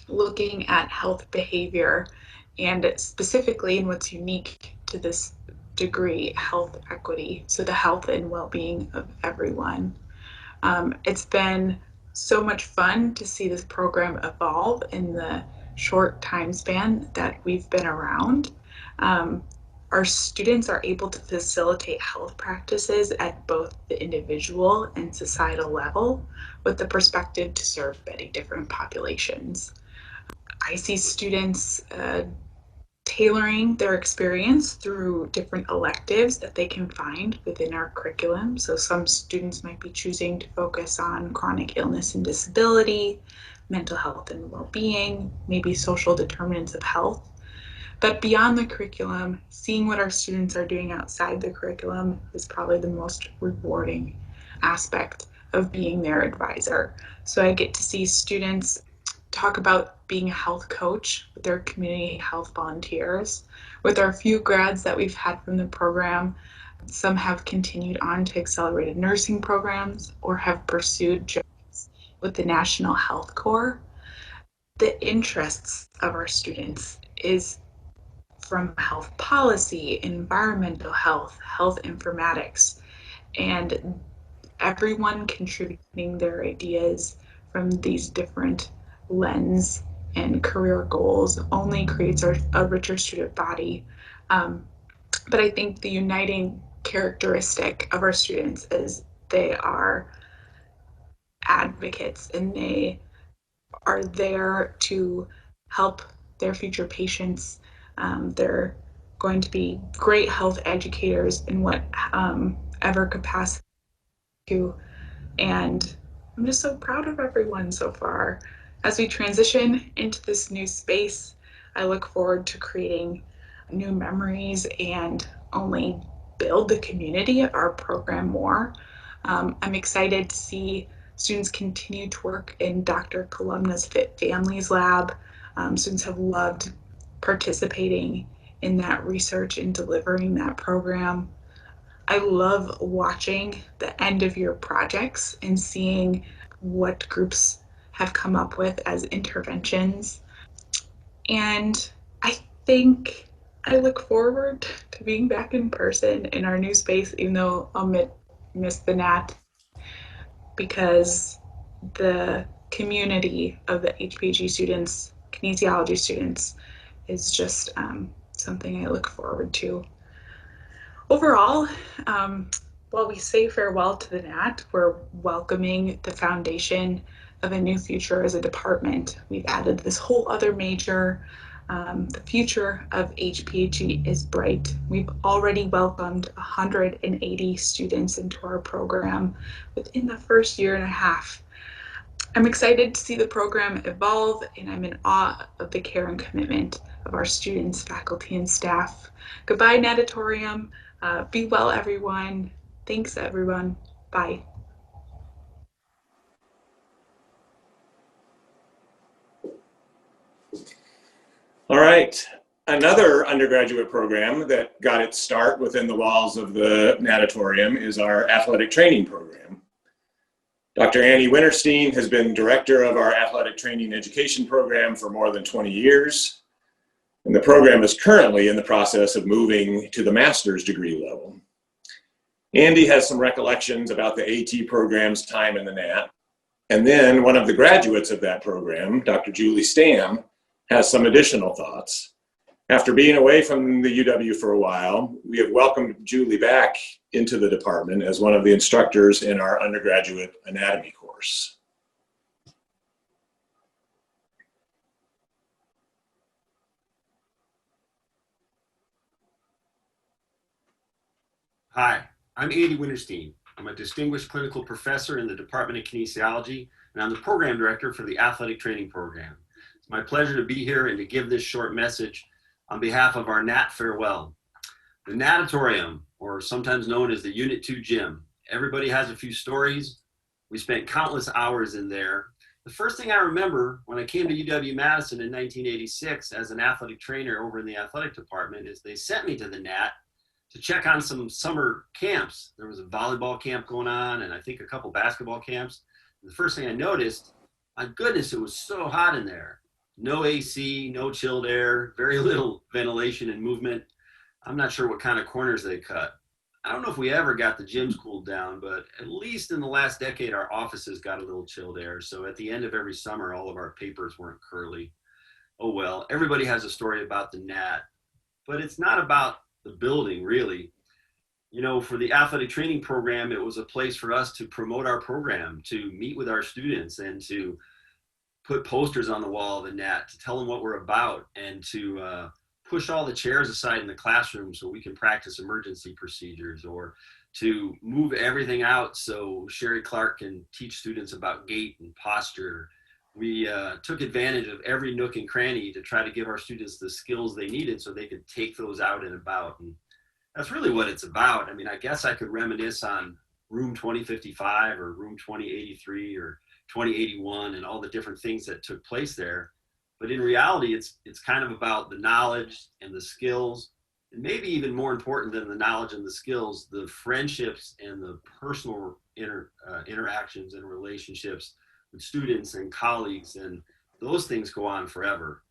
looking at health behavior and specifically in what's unique to this degree, health equity, so the health and well-being of everyone. It's been so much fun to see this program evolve in the short time span that we've been around. Our students are able to facilitate health practices at both the individual and societal level with the perspective to serve many different populations. I see students tailoring their experience through different electives that they can find within our curriculum. So some students might be choosing to focus on chronic illness and disability, mental health and well-being, maybe social determinants of health. But beyond the curriculum, seeing what our students are doing outside the curriculum is probably the most rewarding aspect of being their advisor. So I get to see students talk about being a health coach with their community health volunteers. With our few grads that we've had from the program, some have continued on to accelerated nursing programs or have pursued jobs with the National Health Corps. The interests of our students is from health policy, environmental health, health informatics, and everyone contributing their ideas from these different lens and career goals only creates a richer student body. But I think the uniting characteristic of our students is they are advocates and they are there to help their future patients. They're going to be great health educators in whatever capacity. And I'm just so proud of everyone so far. As we transition into this new space, I look forward to creating new memories and only build the community of our program more. I'm excited to see students continue to work in Dr. Columna's Fit Families Lab. Students have loved participating in that research and delivering that program. I love watching the end of year projects and seeing what groups have come up with as interventions. And I think I look forward to being back in person in our new space, even though I'll miss the NAT, because the community of the HPG students, kinesiology students, is just something I look forward to. Overall, while we say farewell to the NAT, we're welcoming the foundation of a new future as a department. We've added this whole other major. The future of HPHE is bright. We've already welcomed 180 students into our program within the first year and a half. I'm excited to see the program evolve, and I'm in awe of the care and commitment of our students, faculty, and staff. Goodbye, Natatorium. Be well, everyone. Thanks, everyone. Bye.
All right. Another undergraduate program that got its start within the walls of the Natatorium is our athletic training program. Dr. Annie Winterstein has been director of our athletic training education program for more than 20 years. And the program is currently in the process of moving to the master's degree level. Andy has some recollections about the AT program's time in the Nat. And then one of the graduates of that program, Dr. Julie Stam, has some additional thoughts. After being away from the UW for a while, we have welcomed Julie back into the department as one of the instructors in our undergraduate anatomy course.
Hi, I'm Andy Winterstein. I'm a distinguished clinical professor in the Department of Kinesiology, and I'm the program director for the athletic training program. It's my pleasure to be here and to give this short message on behalf of our Nat farewell. The Natatorium, or sometimes known as the Unit 2 gym. Everybody has a few stories. We spent countless hours in there. The first thing I remember when I came to UW-Madison in 1986 as an athletic trainer over in the athletic department is they sent me to the Nat to check on some summer camps. There was a volleyball camp going on and I think a couple basketball camps. And the first thing I noticed, my goodness, it was so hot in there. No AC, no chilled air, very little ventilation and movement. I'm not sure what kind of corners they cut. I don't know if we ever got the gyms cooled down, but at least in the last decade, our offices got a little chilled air. So at the end of every summer, all of our papers weren't curly. Oh well, everybody has a story about the Nat, but it's not about the building really. You know, for the athletic training program, it was a place for us to promote our program, to meet with our students and to put posters on the wall of the Nat, to tell them what we're about and to push all the chairs aside in the classroom so we can practice emergency procedures, or to move everything out so Sherry Clark can teach students about gait and posture. We took advantage of every nook and cranny to try to give our students the skills they needed so they could take those out and about. And that's really what it's about. I mean, I guess I could reminisce on room 2055 or room 2083 or 2081 and all the different things that took place there. But in reality, it's kind of about the knowledge and the skills, and maybe even more important than the knowledge and the skills, the friendships and the personal interactions and relationships with students and colleagues, and those things go on forever.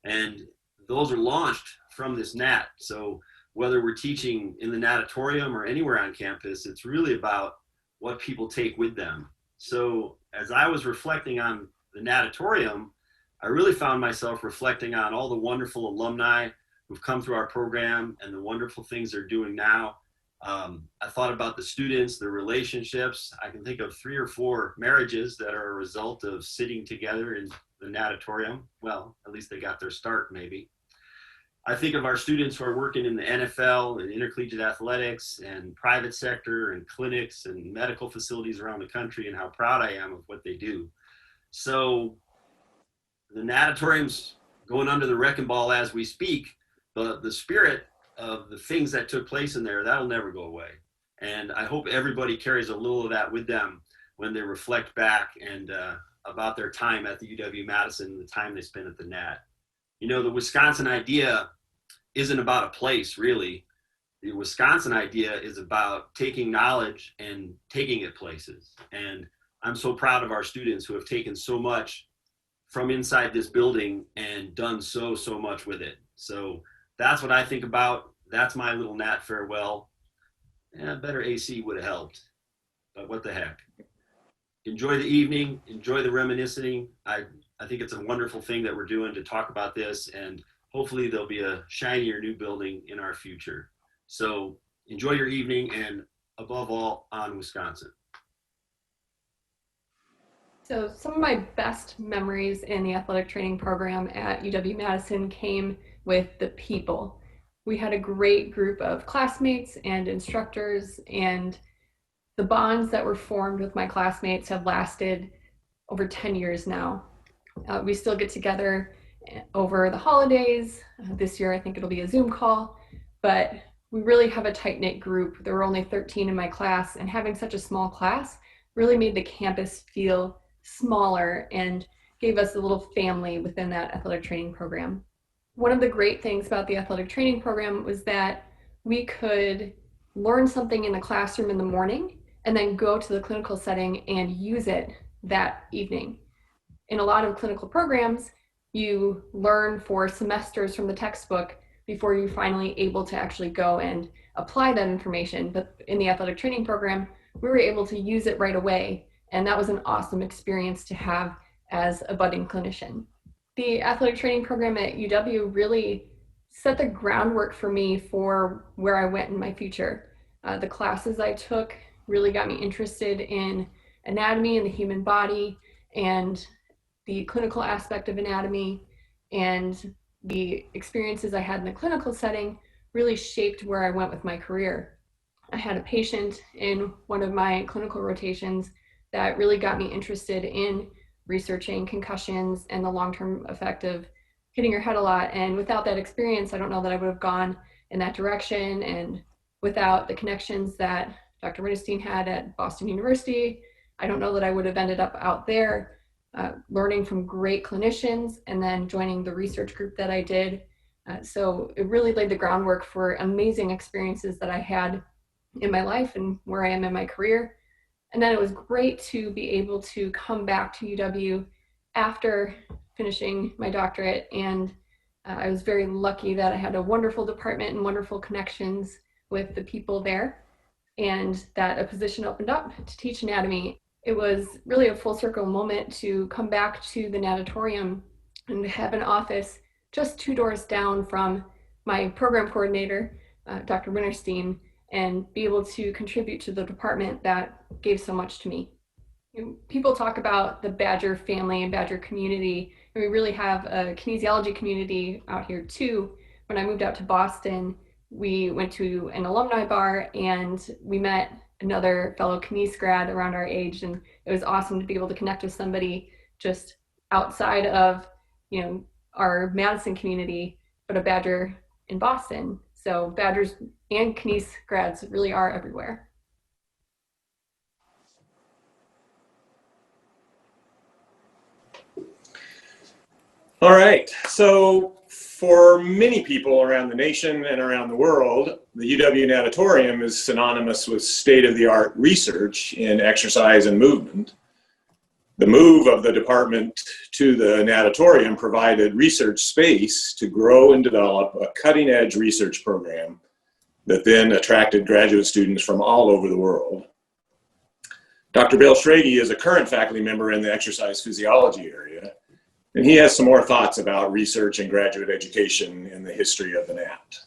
And those are launched from this Nat. So whether we're teaching in the Natatorium or anywhere on campus, it's really about what people take with them. So as I was reflecting on the Natatorium, I really found myself reflecting on all the wonderful alumni who've come through our program and the wonderful things they're doing now. I thought about the students, their relationships. I can think of 3 or 4 marriages that are a result of sitting together in the Natatorium. Well, at least they got their start, maybe. I think of our students who are working in the NFL and intercollegiate athletics and private sector and clinics and medical facilities around the country, and how proud I am of what they do. So the Natatorium's going under the wrecking ball as we speak, but the spirit of the things that took place in there, that'll never go away. And I hope everybody carries a little of that with them when they reflect back and about their time at the UW-Madison and the time they spent at the Nat. You know, the Wisconsin idea isn't about a place, really. The Wisconsin idea is about taking knowledge and taking it places. And I'm so proud of our students who have taken so much from inside this building and done so much with it. So that's what I think about. That's my little Nat farewell. And better AC would have helped, but what the heck. Enjoy the evening, enjoy the reminiscing. I think it's a wonderful thing that we're doing to talk about this, and hopefully there'll be a shinier new building in our future. So enjoy your evening, and above all, on Wisconsin.
So some of my best memories in the athletic training program at UW-Madison came with the people. We had a great group of classmates and instructors, and the bonds that were formed with my classmates have lasted over 10 years now. We still get together over the holidays. This year I think it'll be a Zoom call, but we really have a tight-knit group. There were only 13 in my class, and having such a small class really made the campus feel smaller and gave us a little family within that athletic training program. One of the great things about the athletic training program was that we could learn something in the classroom in the morning and then go to the clinical setting and use it that evening. In a lot of clinical programs, you learn for semesters from the textbook before you're finally able to actually go and apply that information. But in the athletic training program, we were able to use it right away. And that was an awesome experience to have as a budding clinician. The athletic training program at UW really set the groundwork for me for where I went in my future. The classes I took really got me interested in anatomy and the human body and the clinical aspect of anatomy, and the experiences I had in the clinical setting really shaped where I went with my career. I had a patient in one of my clinical rotations that really got me interested in researching concussions and the long-term effect of hitting your head a lot. And without that experience, I don't know that I would have gone in that direction. And without the connections that Dr. Winterstein had at Boston University, I don't know that I would have ended up out there learning from great clinicians and then joining the research group that I did. So it really laid the groundwork for amazing experiences that I had in my life and where I am in my career. And then it was great to be able to come back to UW after finishing my doctorate. And I was very lucky that I had a wonderful department and wonderful connections with the people there, and that a position opened up to teach anatomy. It was really a full circle moment to come back to the Natatorium and have an office just 2 doors down from my program coordinator, Dr. Winterstein, and be able to contribute to the department that gave so much to me. People talk about the Badger family and Badger community, and we really have a kinesiology community out here too. When I moved out to Boston, we went to an alumni bar and we met another fellow kines grad around our age, and it was awesome to be able to connect with somebody just outside of, our Madison community, but a Badger in Boston. So Badgers and kines grads really are everywhere.
All right, so for many people around the nation and around the world, the UW Natatorium is synonymous with state-of-the-art research in exercise and movement. The move of the department to the Natatorium provided research space to grow and develop a cutting-edge research program that then attracted graduate students from all over the world. Dr. Bill Schrage is a current faculty member in the exercise physiology area, and he has some more thoughts about research and graduate education in the history of the NAT.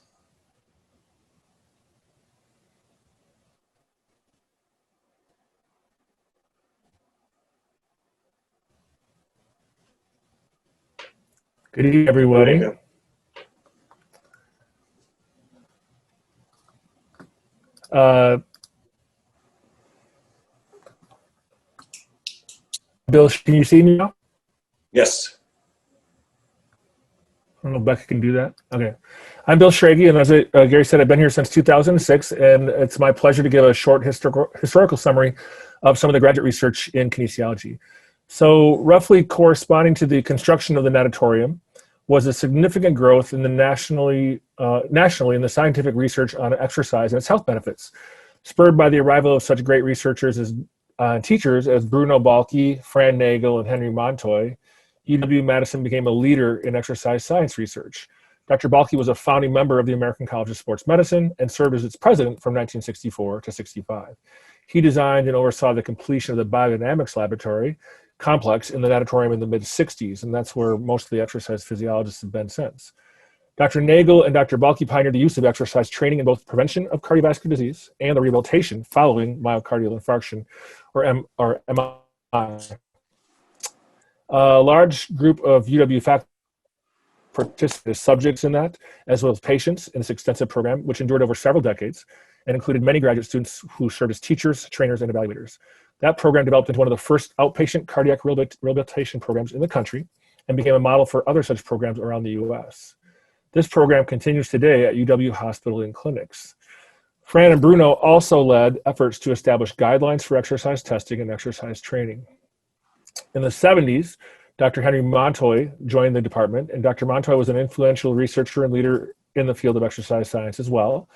Good evening, everybody. Bill, can you see me now?
Yes.
I don't know if Becca can do that. Okay. I'm Bill Schrage, and as Gary said, I've been here since 2006, and it's my pleasure to give a short historical summary of some of the graduate research in kinesiology. So roughly corresponding to the construction of the Natatorium was a significant growth in the nationally in the scientific research on exercise and its health benefits, spurred by the arrival of such great researchers as teachers as Bruno Balke, Fran Nagel, and Henry Montoy. UW-Madison became a leader in exercise science research. Dr. Balke was a founding member of the American College of Sports Medicine and served as its president from 1964 to 65. He designed and oversaw the completion of the biodynamics laboratory complex in the Natatorium in the mid-60s, and that's where most of the exercise physiologists have been since. Dr. Nagel and Dr. Balke pioneered the use of exercise training in both prevention of cardiovascular disease and the rehabilitation following myocardial infarction, or MI. A large group of UW faculty participated as subjects in that, as well as patients in this extensive program, which endured over several decades and included many graduate students who served as teachers, trainers, and evaluators. That program developed into one of the first outpatient cardiac rehabilitation programs in the country and became a model for other such programs around the US. This program continues today at UW Hospital and Clinics. Fran and Bruno also led efforts to establish guidelines for exercise testing and exercise training. In the 70s, Dr. Henry Montoy joined the department, and Dr. Montoy was an influential researcher and leader in the field of exercise science as well.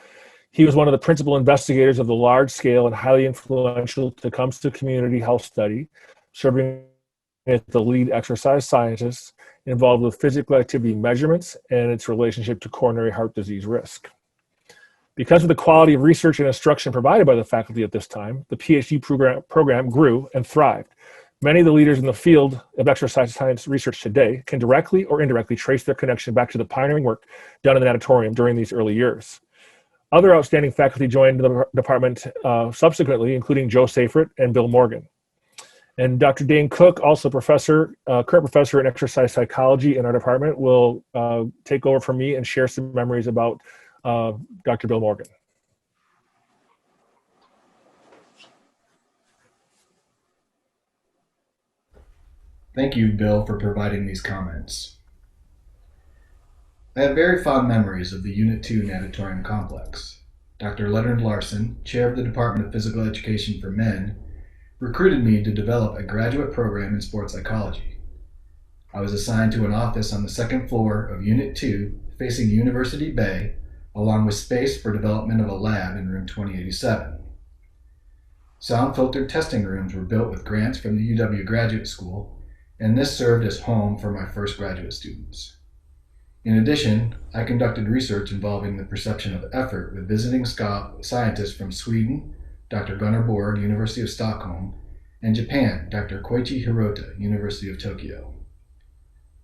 He was one of the principal investigators of the large-scale and highly influential Tecumseh Community Health Study, serving as the lead exercise scientist involved with physical activity measurements and its relationship to coronary heart disease risk. Because of the quality of research and instruction provided by the faculty at this time, the PhD program grew and thrived. Many of the leaders in the field of exercise science research today can directly or indirectly trace their connection back to the pioneering work done in the Natatorium during these early years. Other outstanding faculty joined the department subsequently, including Joe Seyfried and Bill Morgan. And Dr. Dane Cook, also current professor in exercise psychology in our department, will take over from me and share some memories about Dr. Bill Morgan.
Thank you, Bill, for providing these comments. I have very fond memories of the Unit 2 Natatorium complex. Dr. Leonard Larson, chair of the Department of Physical Education for Men, recruited me to develop a graduate program in sports psychology. I was assigned to an office on the second floor of Unit 2 facing University Bay, along with space for development of a lab in room 2087. Sound-filtered testing rooms were built with grants from the UW Graduate School, and this served as home for my first graduate students. In addition, I conducted research involving the perception of effort with visiting scientists from Sweden, Dr. Gunnar Borg, University of Stockholm, and Japan, Dr. Koichi Hirota, University of Tokyo.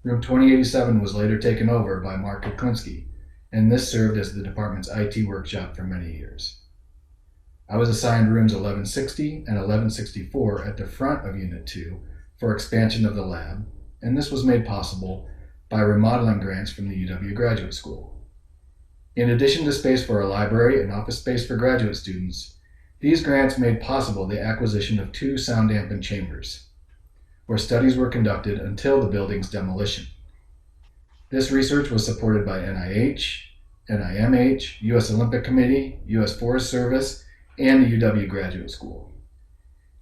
Room 2087 was later taken over by Mark Kuklinski, and this served as the department's IT workshop for many years. I was assigned rooms 1160 and 1164 at the front of Unit 2 for expansion of the lab, and this was made possible by remodeling grants from the UW Graduate School. In addition to space for a library and office space for graduate students, these grants made possible the acquisition of 2 sound-dampened chambers, where studies were conducted until the building's demolition. This research was supported by NIH, NIMH, U.S. Olympic Committee, U.S. Forest Service, and the UW Graduate School.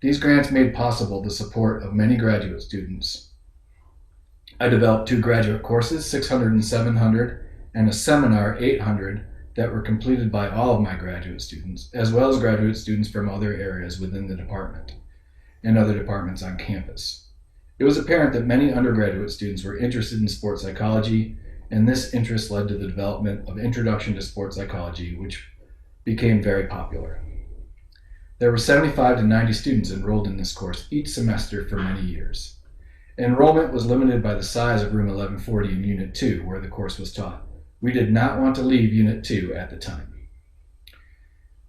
These grants made possible the support of many graduate students. I developed 2 graduate courses, 600 and 700, and a seminar, 800, that were completed by all of my graduate students, as well as graduate students from other areas within the department and other departments on campus. It was apparent that many undergraduate students were interested in sports psychology, and this interest led to the development of Introduction to Sports Psychology, which became very popular. There were 75 to 90 students enrolled in this course each semester for many years. Enrollment was limited by the size of room 1140 in Unit 2, where the course was taught. We did not want to leave Unit 2 at the time.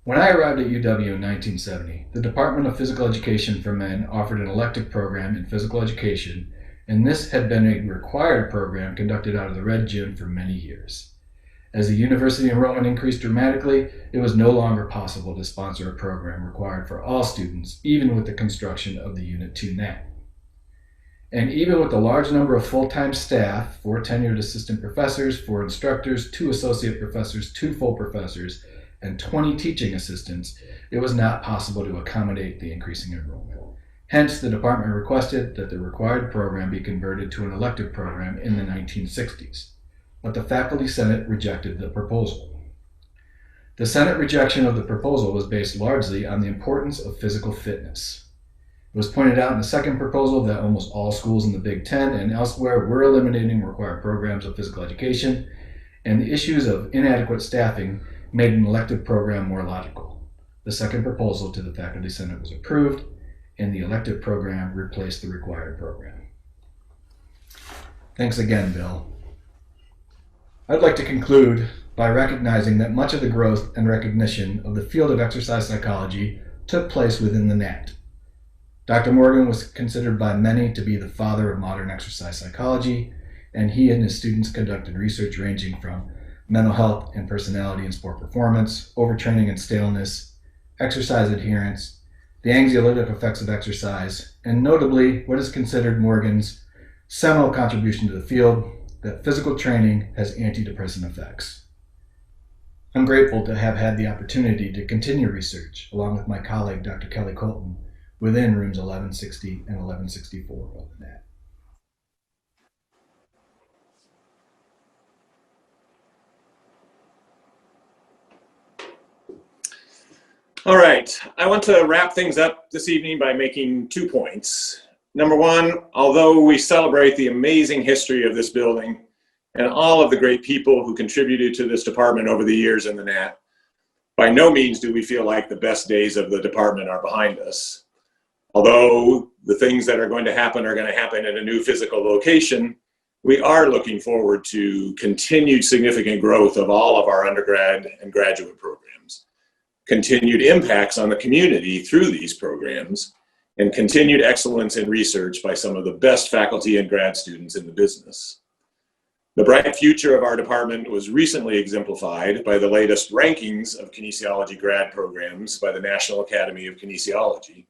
When I arrived at UW in 1970, the Department of Physical Education for Men offered an elective program in physical education, and this had been a required program conducted out of the Red Gym for many years. As the university enrollment increased dramatically, it was no longer possible to sponsor a program required for all students, even with the construction of the Unit 2 NAT. And even with the large number of full-time staff, 4 tenured assistant professors, 4 instructors, 2 associate professors, 2 full professors, and 20 teaching assistants, it was not possible to accommodate the increasing enrollment. Hence, the department requested that the required program be converted to an elective program in the 1960s. But the Faculty Senate rejected the proposal. The Senate rejection of the proposal was based largely on the importance of physical fitness. It was pointed out in the second proposal that almost all schools in the Big Ten and elsewhere were eliminating required programs of physical education, and the issues of inadequate staffing made an elective program more logical. The second proposal to the Faculty Senate was approved, and the elective program replaced the required program. Thanks again, Bill. I'd like to conclude by recognizing that much of the growth and recognition of the field of exercise psychology took place within the NAT. Dr. Morgan was considered by many to be the father of modern exercise psychology, and he and his students conducted research ranging from mental health and personality in sport performance, overtraining and staleness, exercise adherence, the anxiolytic effects of exercise, and notably what is considered Morgan's seminal contribution to the field, that physical training has antidepressant effects. I'm grateful to have had the opportunity to continue research along with my colleague, Dr. Kelly Colton, within rooms 1160 and 1164 of the NAT.
All right, I want to wrap things up this evening by making 2 points. Number one, although we celebrate the amazing history of this building and all of the great people who contributed to this department over the years in the NAT, by no means do we feel like the best days of the department are behind us. Although the things that are going to happen in a new physical location, we are looking forward to continued significant growth of all of our undergrad and graduate programs, continued impacts on the community through these programs, and continued excellence in research by some of the best faculty and grad students in the business. The bright future of our department was recently exemplified by the latest rankings of kinesiology grad programs by the National Academy of Kinesiology.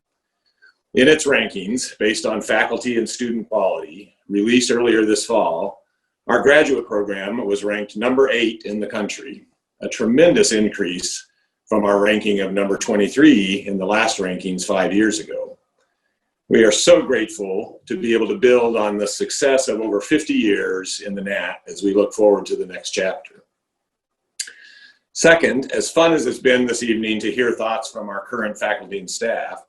In its rankings, based on faculty and student quality, released earlier this fall, our graduate program was ranked number 8 in the country, a tremendous increase from our ranking of number 23 in the last rankings 5 years ago. We are so grateful to be able to build on the success of over 50 years in the NAT as we look forward to the next chapter. Second, as fun as it's been this evening to hear thoughts from our current faculty and staff,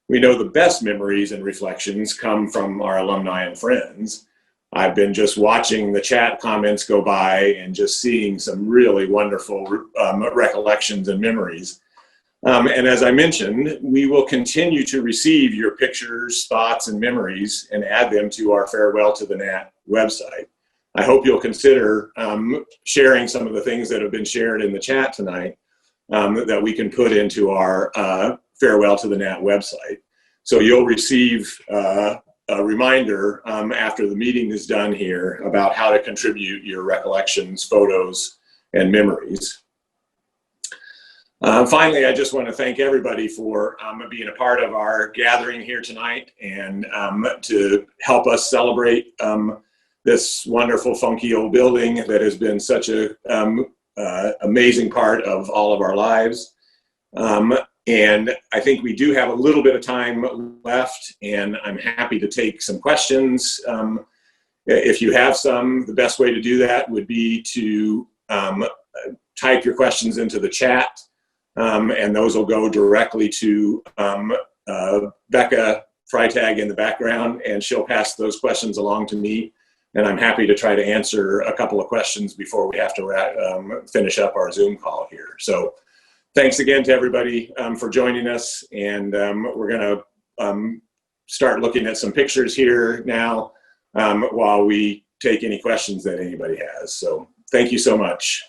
we know the best memories and reflections come from our alumni and friends. I've been just watching the chat comments go by and just seeing some really wonderful recollections and memories. And as I mentioned, we will continue to receive your pictures, thoughts, and memories and add them to our Farewell to the Nat website. I hope you'll consider sharing some of the things that have been shared in the chat tonight that we can put into our Farewell to the Nat website. So you'll receive a reminder after the meeting is done here about how to contribute your recollections, photos, and memories. Finally, I just want to thank everybody for being a part of our gathering here tonight and to help us celebrate this wonderful, funky old building that has been such a amazing part of all of our lives. And I think we do have a little bit of time left, and I'm happy to take some questions. If you have some, the best way to do that would be to type your questions into the chat, and those will go directly to Becca Freitag in the background, and she'll pass those questions along to me. And I'm happy to try to answer a couple of questions before we have to finish up our Zoom call here. So thanks again to everybody for joining us. And we're going to start looking at some pictures here now while we take any questions that anybody has. So thank you so much.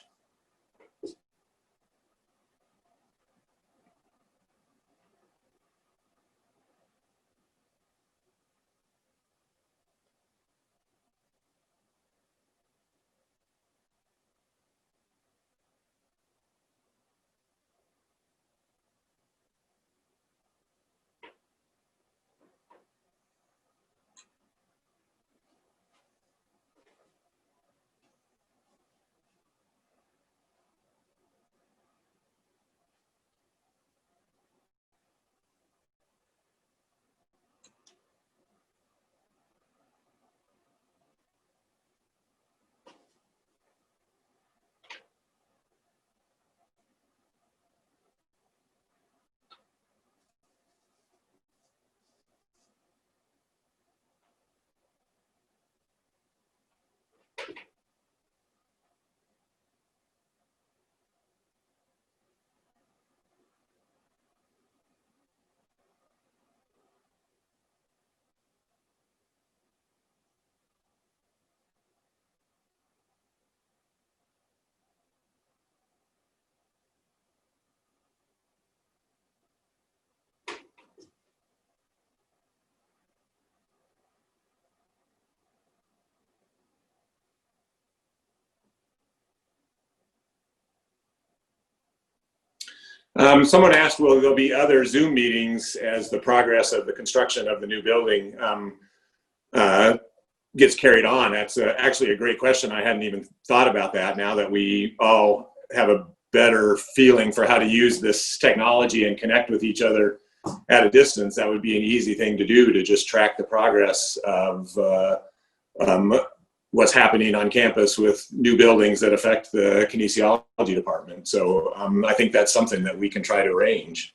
Someone asked, will there be other Zoom meetings as the progress of the construction of the new building gets carried on? That's actually a great question. I hadn't even thought about that. Now that we all have a better feeling for how to use this technology and connect with each other at a distance, that would be an easy thing to do, to just track the progress of what's happening on campus with new buildings that affect the kinesiology department. So I think that's something that we can try to arrange.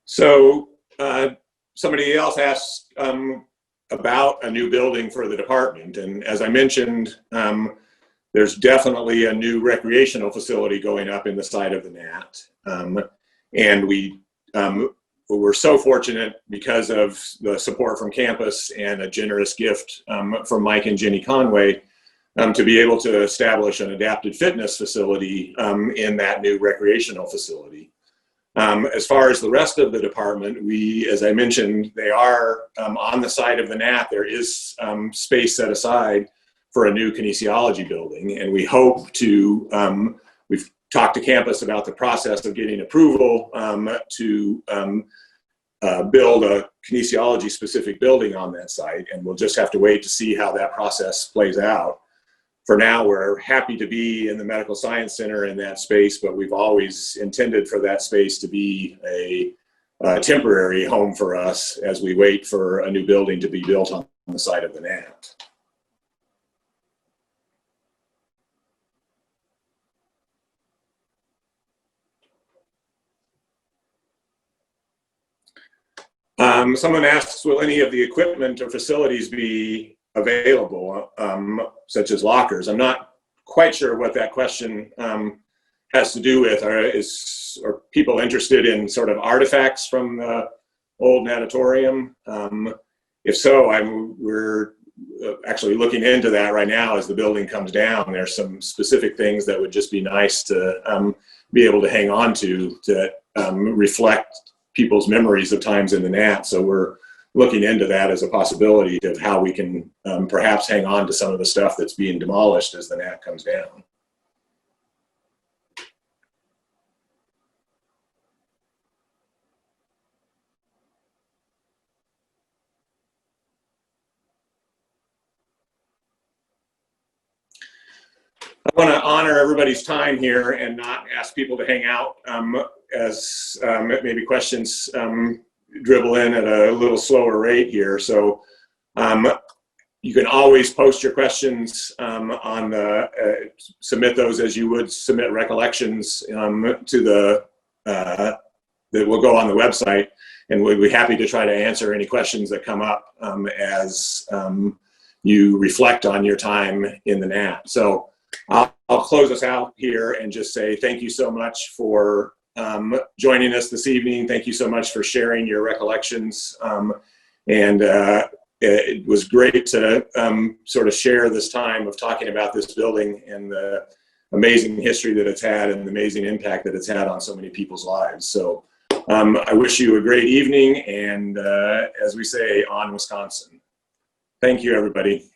So somebody else asked about a new building for the department. And as I mentioned, there's definitely a new recreational facility going up in the side of the Nat. And we're so fortunate, because of the support from campus and a generous gift from Mike and Jenny Conway, to be able to establish an adapted fitness facility in that new recreational facility. As far as the rest of the department, as I mentioned, they are on the side of the Nat. There is space set aside for a new kinesiology building, and we hope to, we've talked to campus about the process of getting approval to build a kinesiology specific building on that site, and we'll just have to wait to see how that process plays out. For now, we're happy to be in the Medical Science Center in that space, but we've always intended for that space to be a temporary home for us as we wait for a new building to be built on the side of the Nat. Someone asks, will any of the equipment or facilities be available, such as lockers? I'm not quite sure what that question has to do with. Are people interested in sort of artifacts from the old Natatorium? If so, we're actually looking into that right now as the building comes down. There's some specific things that would just be nice to be able to hang on to that reflect people's memories of times in the Nat. So we're looking into that as a possibility of how we can perhaps hang on to some of the stuff that's being demolished as the Nat comes down. I want to honor everybody's time here and not ask people to hang out as maybe questions dribble in at a little slower rate here. So you can always post your questions on the, submit those as you would submit recollections to the, that will go on the website, and we'd be happy to try to answer any questions that come up as you reflect on your time in the Nat. So I'll close us out here and just say thank you so much for joining us this evening. Thank you so much for sharing your recollections. It was great to sort of share this time of talking about this building and the amazing history that it's had and the amazing impact that it's had on so many people's lives. So I wish you a great evening, and as we say, on Wisconsin. Thank you, everybody.